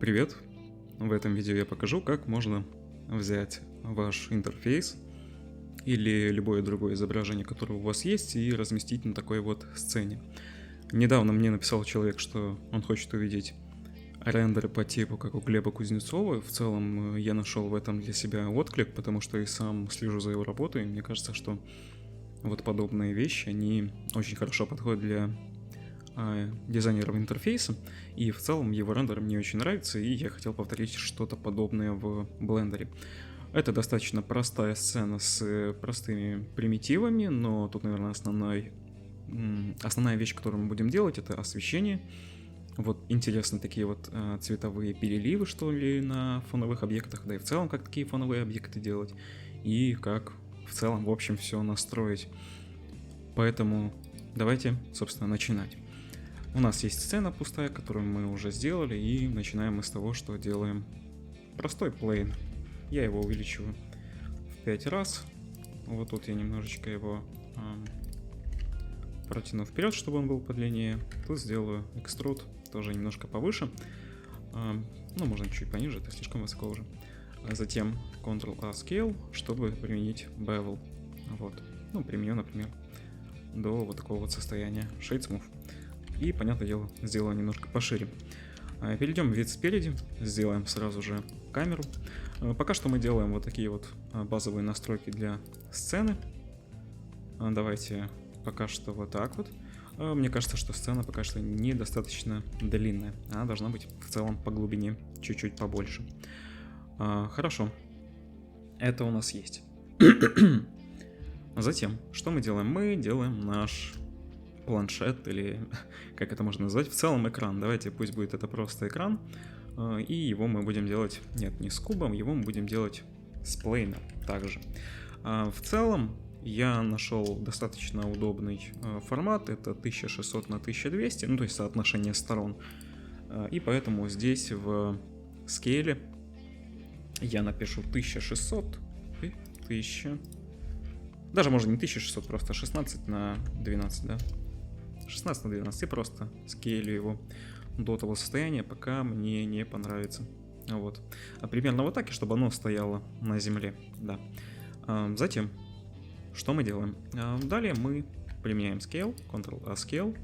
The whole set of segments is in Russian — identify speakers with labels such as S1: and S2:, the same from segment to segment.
S1: Привет! В этом видео я покажу, как можно взять ваш интерфейс или любое другое изображение, которое у вас есть, и разместить на такой вот сцене. Недавно мне написал человек, что он хочет увидеть рендеры по типу, как у Глеба Кузнецова. В целом я нашел в этом для себя отклик, потому что и сам слежу за его работой. Мне кажется, что вот подобные вещи, они очень хорошо подходят для дизайнеров интерфейса, и в целом его рендер мне очень нравится, и я хотел повторить что-то подобное в блендере. Это достаточно простая сцена с простыми примитивами, но тут, наверное, основная вещь, которую мы будем делать, это освещение. Вот интересны такие вот цветовые переливы, что ли, на фоновых объектах, да и в целом, как такие фоновые объекты делать, и как в целом, в общем, все настроить. Поэтому давайте, собственно, начинать. У нас есть сцена пустая, которую мы уже сделали, и начинаем мы с того, что делаем простой плейн. Я его увеличиваю в 5 раз. Вот тут я немножечко его протяну вперед, чтобы он был подлиннее. Тут сделаю экструд тоже немножко повыше. Ну, можно чуть пониже, это слишком высоко уже. Затем Ctrl-A Scale, чтобы применить Bevel. Вот. Ну, применю, например, до вот такого вот состояния. Shade Smooth. И, понятное дело, сделаю немножко пошире. Перейдем в вид спереди, сделаем сразу же камеру. Пока что мы делаем вот такие вот базовые настройки для сцены. Давайте пока что вот так вот. Мне кажется, что сцена пока что недостаточно длинная. Она должна быть в целом по глубине чуть-чуть побольше. Хорошо. Это у нас есть. Затем, что мы делаем? Мы делаем наш планшет, или как это можно назвать, в целом экран. Давайте, пусть будет это просто экран, и его мы будем делать, нет, не с кубом, его мы будем делать с плейна также. В целом я нашел достаточно удобный формат, это 1600 на 1200, ну то есть соотношение сторон, и поэтому здесь в скейле я напишу 1600 и 1000, даже можно не 1600, просто 16 на 12, да? 16 на 12 и просто скейлю его до того состояния, пока мне не понравится. Вот. Примерно вот так, и чтобы оно стояло на земле. Да. Затем, что мы делаем? Далее мы применяем Scale, Ctrl-A Scale,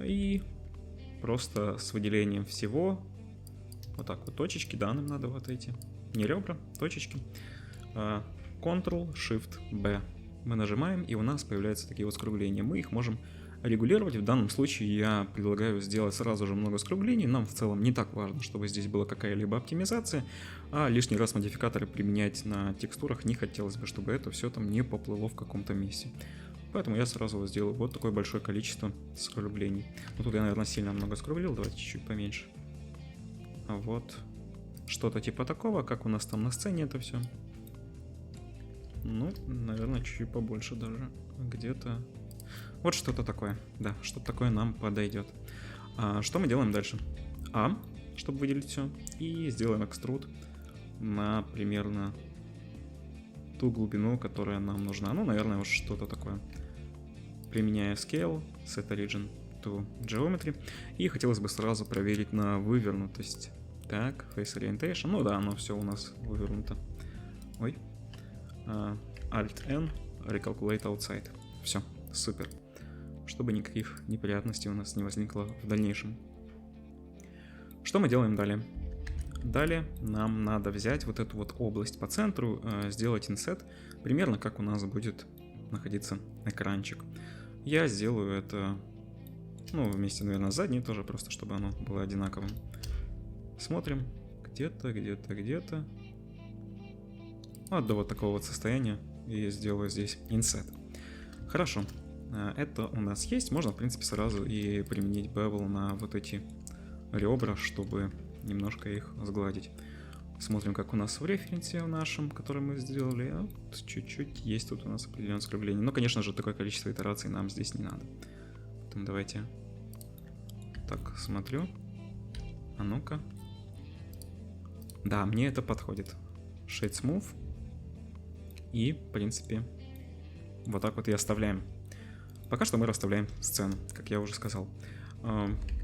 S1: и просто с выделением всего, вот так вот точечки, да, нам надо вот эти, не ребра, точечки, Ctrl-Shift-B. Мы нажимаем, и у нас появляются такие вот скругления. Мы их можем регулировать. В данном случае я предлагаю сделать сразу же много скруглений. Нам в целом не так важно, чтобы здесь была какая-либо оптимизация, а лишний раз модификаторы применять на текстурах не хотелось бы, чтобы это все там не поплыло в каком-то месте. Поэтому я сразу сделаю вот такое большое количество скруглений. Ну тут я, наверное, сильно много скруглил, давайте чуть-чуть поменьше. Вот что-то типа такого, как у нас там на сцене это все. Ну, наверное, чуть-чуть побольше даже. Где-то... Вот что-то такое. Да, что-то такое нам подойдет. Что мы делаем дальше? Чтобы выделить все. И сделаем экструд на примерно ту глубину, которая нам нужна. Ну, наверное, вот что-то такое. Применяя Scale, Set Origin to Geometry. И хотелось бы сразу проверить на вывернутость. Так, Face Orientation. Ну да, оно все у нас вывернуто. Ой. Alt-N, Recalculate Outside. Все, супер. Чтобы никаких неприятностей у нас не возникло в дальнейшем. Что мы делаем далее? Далее нам надо взять вот эту вот область по центру, сделать инсет, примерно как у нас будет находиться экранчик. Я сделаю это, ну, вместе, наверное, с задней тоже, просто чтобы оно было одинаковым. Смотрим. Где-то. Вот до вот такого вот состояния и сделаю здесь инсет. Хорошо. Это у нас есть. Можно, в принципе, сразу и применить bevel на вот эти ребра, чтобы немножко их сгладить. Смотрим, как у нас в референсе в нашем, который мы сделали. Вот, чуть-чуть есть тут у нас определенное скругление. Но, конечно же, такое количество итераций нам здесь не надо. Поэтому давайте так смотрю. А ну-ка. Да, мне это подходит. Shade Smooth. И, в принципе, вот так вот и оставляем. Пока что мы расставляем сцену, как я уже сказал.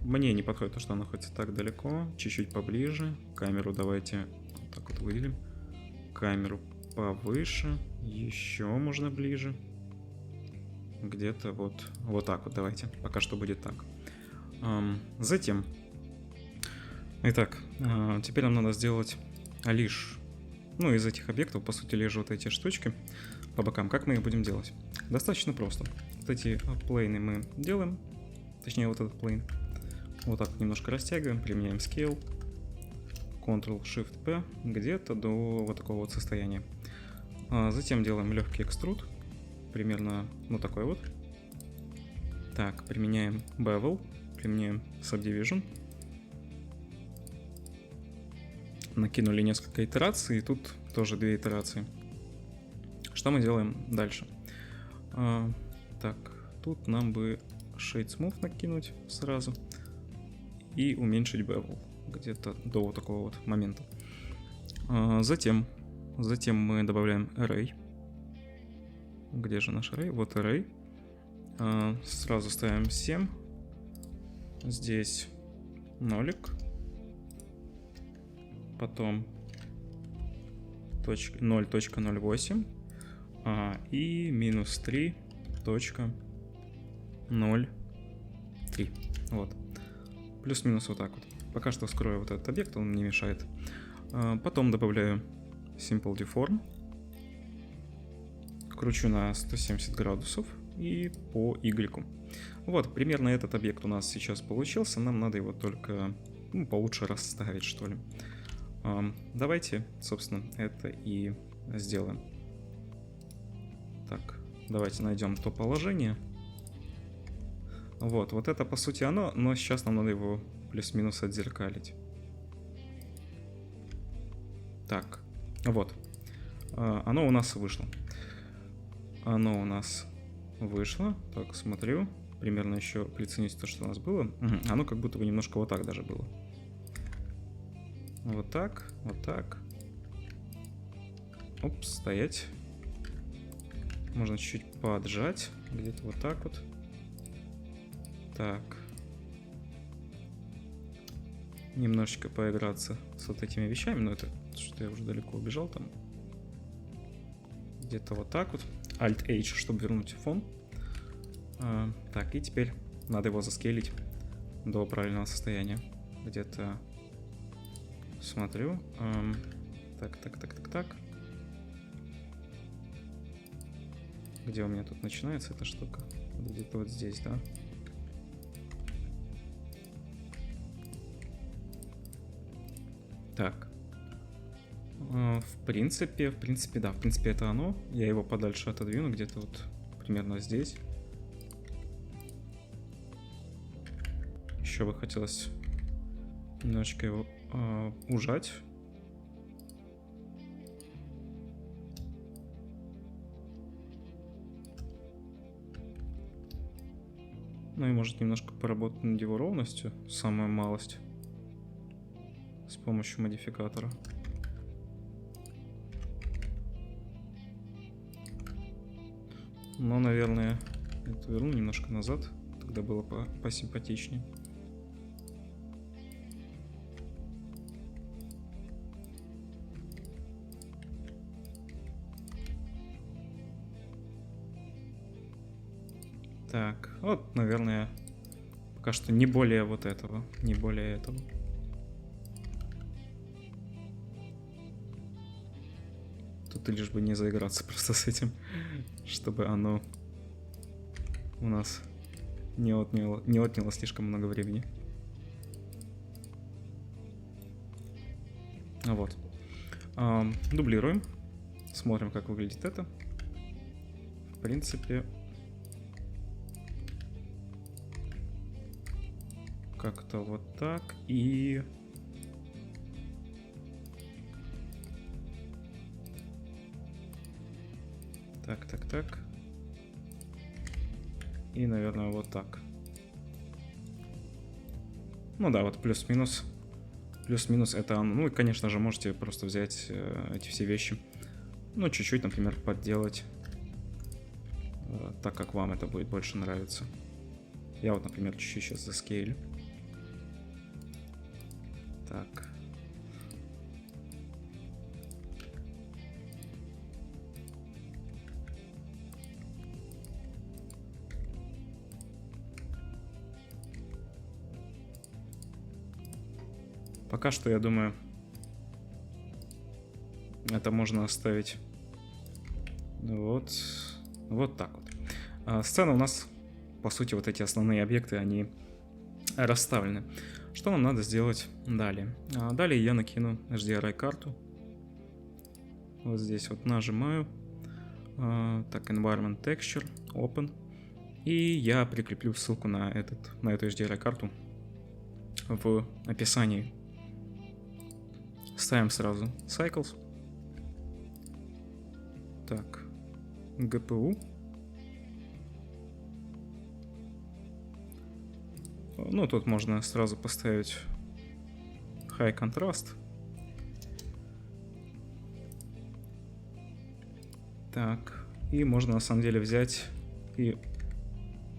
S1: Мне не подходит то, что она находится так далеко. Чуть-чуть поближе. Камеру давайте вот так вот выделим. Камеру повыше. Еще можно ближе. Где-то вот так вот давайте. Пока что будет так. Затем. Итак, теперь нам надо сделать лишь... Ну, из этих объектов, по сути, лишь вот эти штучки по бокам. Как мы их будем делать? Достаточно просто. Вот эти плейны мы делаем. Точнее, вот этот плейн. Вот так немножко растягиваем, применяем Scale. Ctrl-Shift-P. Где-то до вот такого вот состояния. Затем делаем легкий экструд. Примерно вот такой вот. Так, применяем Bevel. Применяем Subdivision. Накинули несколько итераций, и тут тоже 2 итерации. Что мы делаем дальше? Так, тут нам бы Shade Smooth накинуть сразу и уменьшить Bevel где-то до вот такого вот момента. Затем мы добавляем Array. Где же наш Array? Вот Array. Сразу ставим 7. Здесь нолик. Потом 0.08 и минус 3.03. Вот. Плюс-минус вот так вот. Пока что скрою вот этот объект, он не мешает. Потом добавляю Simple Deform. Кручу на 170 градусов и по Y. Вот, примерно этот объект у нас сейчас получился. Нам надо его только получше расставить, что ли. Давайте, собственно, это и сделаем. Так, давайте найдем то положение. Вот это по сути оно, но сейчас нам надо его плюс-минус отзеркалить. Так, вот. Оно у нас вышло. Так, смотрю. Примерно еще приценить то, что у нас было. Оно как будто бы немножко вот так даже было. Вот так, вот так. Оп, стоять. Можно чуть-чуть поджать. Где-то вот так вот. Так. Немножечко поиграться с вот этими вещами. Но это что-то я уже далеко убежал там. Где-то вот так вот. Alt-H, чтобы вернуть фон. Так, и теперь надо его заскейлить до правильного состояния. Где-то... Смотрю. Так. Где у меня тут начинается эта штука? Где-то вот здесь, да? Так. В принципе, да. В принципе, это оно. Я его подальше отодвину, где-то вот примерно здесь. Еще бы хотелось немножечко его ужать. Ну и может немножко поработать над его ровностью, самая малость, с помощью модификатора. Но, наверное, это верну немножко назад, тогда было посимпатичнее. Так, вот, наверное, пока что не более вот этого, не более этого. Тут лишь бы не заиграться просто с этим, чтобы оно у нас не отняло слишком много времени. Вот. Дублируем. Смотрим, как выглядит это. В принципе... Как-то вот так. И... Так. И, наверное, вот так. Ну да, вот плюс-минус. Плюс-минус это... Ну и, конечно же, можете просто взять эти все вещи. Ну, чуть-чуть, например, подделать. Так, как вам это будет больше нравиться. Я вот, например, чуть-чуть сейчас заскейлю. Так. Пока что, я думаю, это можно оставить вот так вот. Сцена у нас, по сути, вот эти основные объекты, они расставлены. Что нам надо сделать далее? Далее я накину HDRI-карту. Вот здесь вот нажимаю. Так, Environment Texture, Open. И я прикреплю ссылку на эту HDRI-карту в описании. Ставим сразу Cycles. Так, GPU. Ну, тут можно сразу поставить High Contrast. Так, и можно на самом деле взять и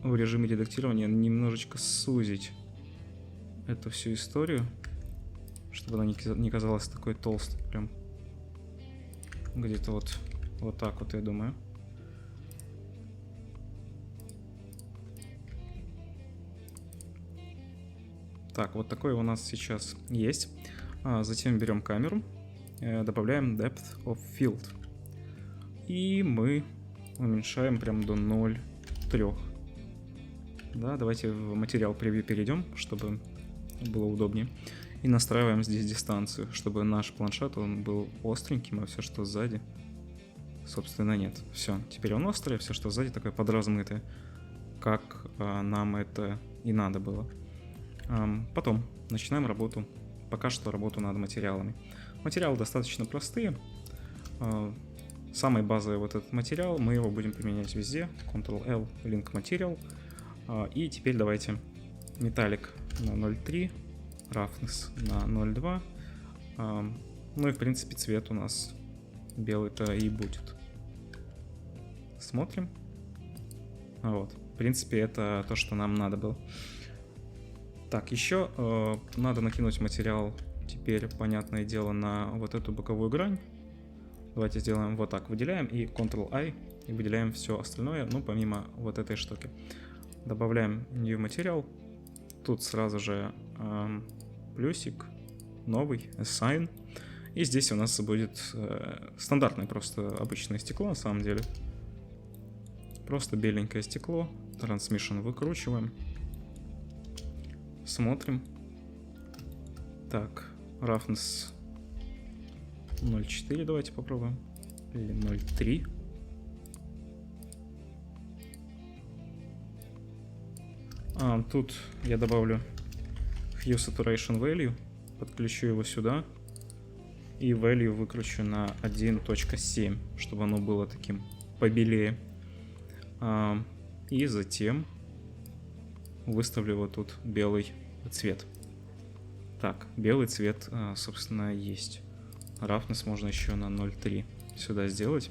S1: в режиме редактирования немножечко сузить эту всю историю, чтобы она не казалась такой толстой, прям где-то вот так вот, я думаю. Так, вот такой у нас сейчас есть. Затем берем камеру, добавляем Depth of Field. И мы уменьшаем прям до 0,3. Да, давайте в материал превью перейдем, чтобы было удобнее. И настраиваем здесь дистанцию, чтобы наш планшет он был остреньким, а все, что сзади, собственно, нет. Все, теперь он острый, все, что сзади, такое подразмытое, как нам это и надо было. Потом начинаем работу, пока что работу над материалами. Материалы достаточно простые. Самый базовый вот этот материал, мы его будем применять везде. Ctrl-L, Link Material. И теперь давайте Metallic на 0.3, Roughness на 0.2. Ну и в принципе цвет у нас белый-то и будет. Смотрим. Вот. В принципе, это то, что нам надо было. Так, еще надо накинуть материал, теперь, понятное дело, на вот эту боковую грань. Давайте сделаем вот так. Выделяем и Ctrl-I, и выделяем все остальное, ну, помимо вот этой штуки. Добавляем New Material. Тут сразу же плюсик, новый, Assign. И здесь у нас будет стандартное, просто обычное стекло, на самом деле. Просто беленькое стекло. Transmission выкручиваем. Смотрим. Так, Roughness 0.4 давайте попробуем. Или 0.3. Тут я добавлю Hue Saturation Value. Подключу его сюда. И Value выкручу на 1.7, чтобы оно было таким побелее. И затем выставлю вот тут белый цвет. Так, белый цвет, собственно, есть. Roughness можно еще на 0.3 сюда сделать.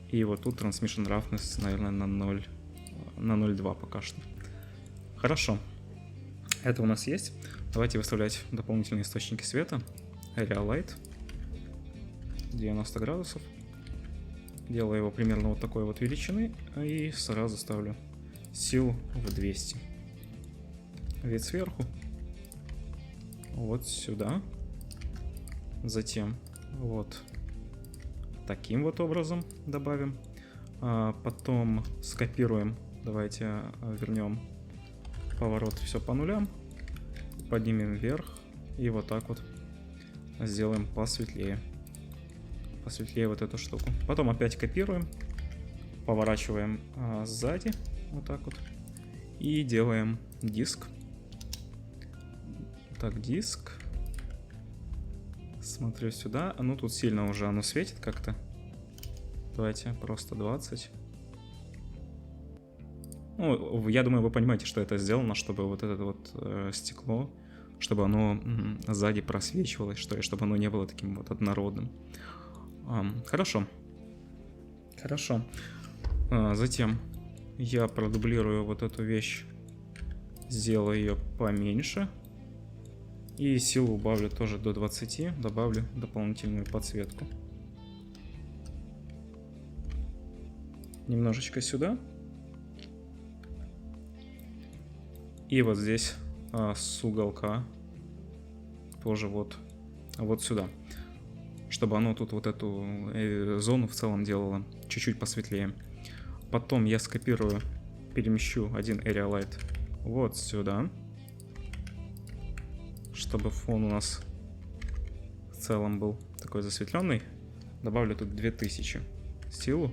S1: И вот тут Transmission Roughness, наверное, на 0.2 пока что. Хорошо. Это у нас есть. Давайте выставлять дополнительные источники света. Area Light. 90 градусов. Делаю его примерно вот такой вот величины. И сразу ставлю силу в 200. Вид сверху. Вот сюда. Затем вот таким вот образом добавим. Потом скопируем. Давайте вернем поворот все по нулям. Поднимем вверх. И вот так вот сделаем посветлее. Посветлее вот эту штуку. Потом опять копируем. Поворачиваем сзади. Вот так вот. И делаем диск. Так, диск. Смотрю сюда. Ну, тут сильно уже оно светит как-то. Давайте просто 20. Ну, я думаю, вы понимаете, что это сделано, чтобы вот это вот стекло, чтобы оно сзади просвечивалось, чтобы оно не было таким вот однородным. Хорошо. Хорошо. Затем я продублирую вот эту вещь, сделаю ее поменьше. И силу убавлю тоже до 20, добавлю дополнительную подсветку. Немножечко сюда. И вот здесь с уголка тоже вот сюда. Чтобы оно тут вот эту зону в целом делало чуть-чуть посветлее. Потом я скопирую, перемещу один Area Light вот сюда. Чтобы фон у нас в целом был такой засветленный. Добавлю тут 2000 силу.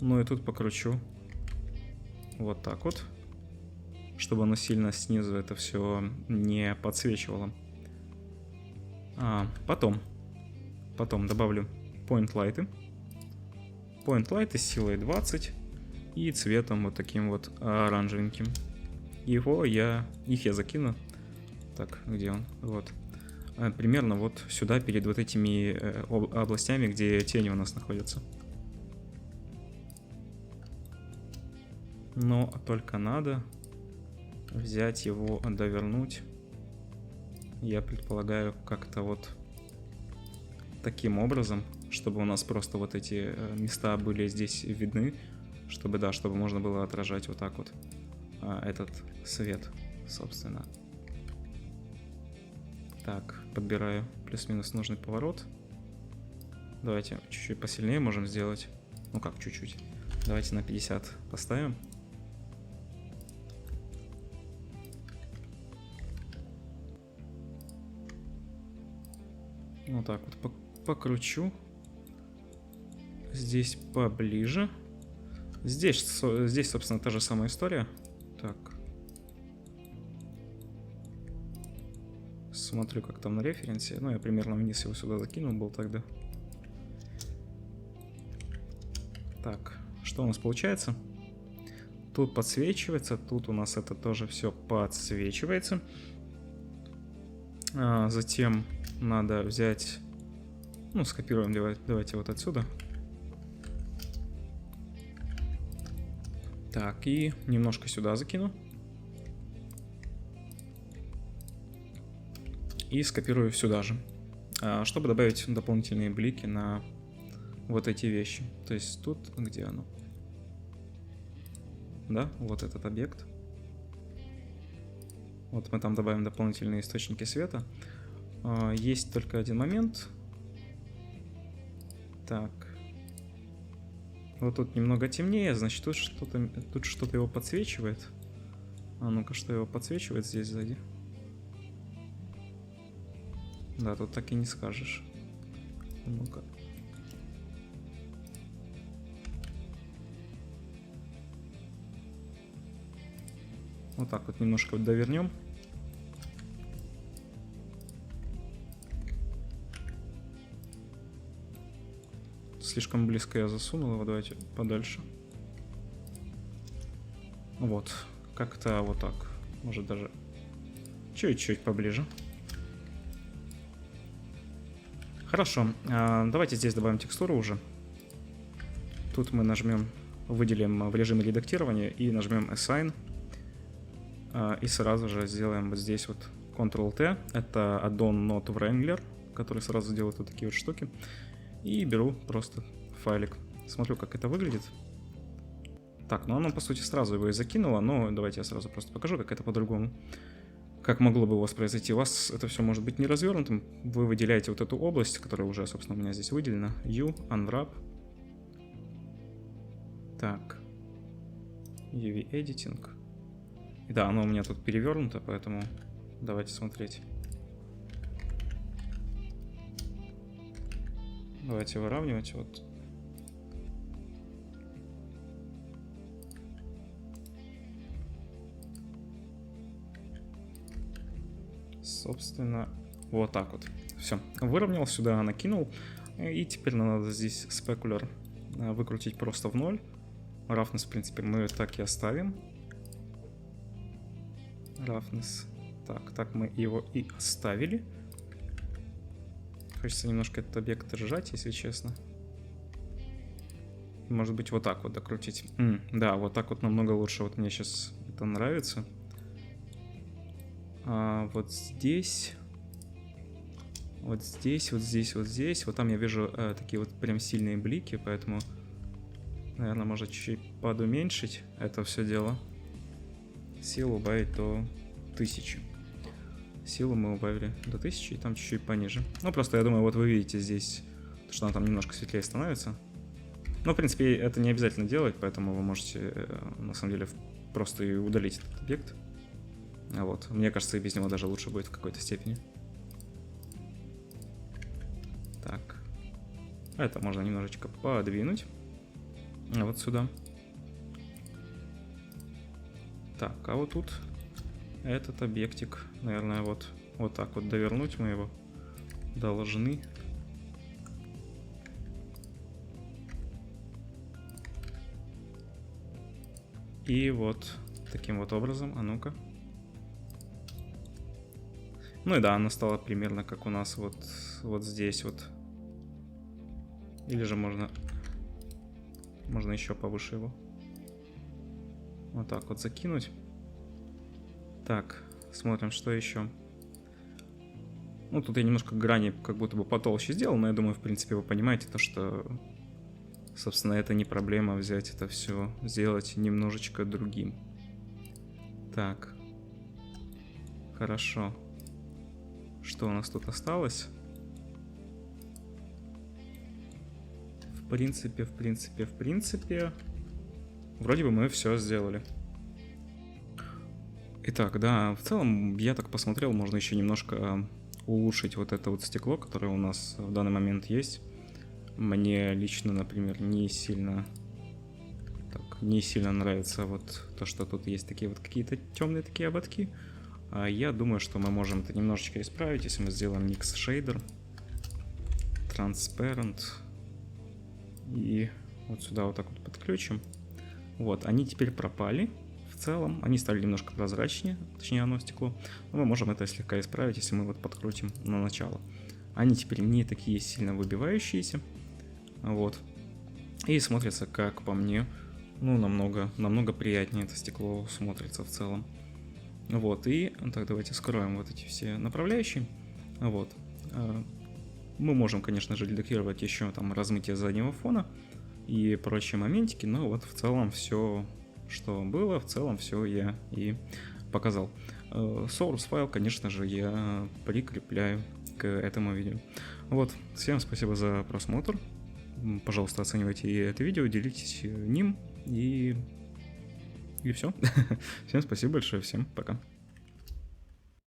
S1: Ну и тут покручу вот так вот, чтобы оно сильно снизу это все не подсвечивало. Потом добавлю Point Light. Point Light с силой 20 и цветом вот таким вот оранжевеньким. Их я закину. Так, где он? Вот. Примерно вот сюда, перед вот этими областями, где тени у нас находятся. Но только надо взять его, довернуть. Я предполагаю, как-то вот таким образом, чтобы у нас просто вот эти места были здесь видны, чтобы можно было отражать вот так вот этот свет, собственно. Так, подбираю плюс-минус нужный поворот. Давайте чуть-чуть посильнее можем сделать. Ну как чуть-чуть. Давайте на 50 поставим. Вот так вот покручу. Здесь поближе. Здесь, собственно, та же самая история. Так. Смотрю, как там на референсе. Ну, я примерно вниз его сюда закинул был тогда. Так, что у нас получается? Тут подсвечивается, тут у нас это тоже все подсвечивается. Затем надо взять... Ну, скопируем, давайте вот отсюда. Так, и немножко сюда закину. И скопирую сюда же. Чтобы добавить дополнительные блики на вот эти вещи. То есть тут, где оно? Да, вот этот объект. Вот мы там добавим дополнительные источники света. Есть только один момент. Так. Вот тут немного темнее, значит тут что-то его подсвечивает. А ну-ка, что его подсвечивает здесь сзади? Да, тут так и не скажешь. Ну-ка. Вот так вот немножко довернем. Слишком близко я засунул его, давайте подальше. Вот, как-то вот так. Может даже чуть-чуть поближе. Хорошо, давайте здесь добавим текстуру уже. Тут мы нажмем, выделим в режиме редактирования и нажмем Assign. И сразу же сделаем вот здесь вот Ctrl-T. Это add-on Node Wrangler, который сразу делает вот такие вот штуки. И беру просто файлик. Смотрю, как это выглядит. Так, ну оно по сути сразу его и закинуло, но давайте я сразу просто покажу, как это по-другому. Как могло бы у вас произойти. У вас это все может быть не развернутым. Вы выделяете вот эту область, которая уже, собственно, у меня здесь выделена. U, Unwrap. Так. UV Editing. И да, оно у меня тут перевернуто, поэтому давайте смотреть. Давайте выравнивать вот. Собственно, вот так вот. Все, выровнял, сюда накинул. И теперь нам надо здесь спекуляр выкрутить просто в ноль. Roughness, в принципе, мы так и оставим. Roughness. Так мы его и оставили. Хочется немножко этот объект держать, если честно. Может быть, вот так вот докрутить. Да, вот так вот намного лучше. Вот мне сейчас это нравится. А вот здесь... Вот здесь, вот здесь, вот здесь. Вот там я вижу такие вот прям сильные блики, поэтому, наверное, можно чуть-чуть подуменьшить это все дело. Силу убавить до 1000. Силу мы убавили до 1000, и там чуть-чуть пониже. Ну, просто я думаю, вот вы видите здесь, что она там немножко светлее становится. Но, в принципе, это не обязательно делать, поэтому вы можете, на самом деле, просто и удалить этот объект. Вот. Мне кажется, и без него даже лучше будет в какой-то степени. Так. Это можно немножечко подвинуть. Вот сюда. Так, а вот тут этот объектик, наверное, вот так вот довернуть мы его должны. И вот таким вот образом, а ну-ка. Ну и да, она стала примерно как у нас вот здесь вот. Или же можно еще повыше его. Вот так вот закинуть. Так, смотрим, что еще. Ну, тут я немножко грани как будто бы потолще сделал, но я думаю, в принципе, вы понимаете то, что, собственно, это не проблема взять это все, сделать немножечко другим. Так. Хорошо. Что у нас тут осталось? В принципе, вроде бы мы все сделали. Итак, да, в целом, я так посмотрел, можно еще немножко улучшить вот это вот стекло, которое у нас в данный момент есть. Мне лично, например, не сильно нравится вот то, что тут есть такие вот какие-то темные такие ободки. Я думаю, что мы можем это немножечко исправить, если мы сделаем Nix Shader, Transparent, и вот сюда вот так вот подключим. Вот, они теперь пропали. В целом, они стали немножко прозрачнее, точнее оно стекло. Но мы можем это слегка исправить, если мы вот подкрутим на начало. Они теперь не такие сильно выбивающиеся. Вот. И смотрится, как по мне, ну, намного приятнее это стекло смотрится в целом. Вот, и так, давайте скроем вот эти все направляющие. Вот. Мы можем, конечно же, редактировать еще там размытие заднего фона и прочие моментики, но вот в целом все, что было, в целом все я и показал. Source файл, конечно же, я прикрепляю к этому видео. Вот, всем спасибо за просмотр. Пожалуйста, оценивайте это видео, делитесь ним и все. Всем спасибо большое, всем пока.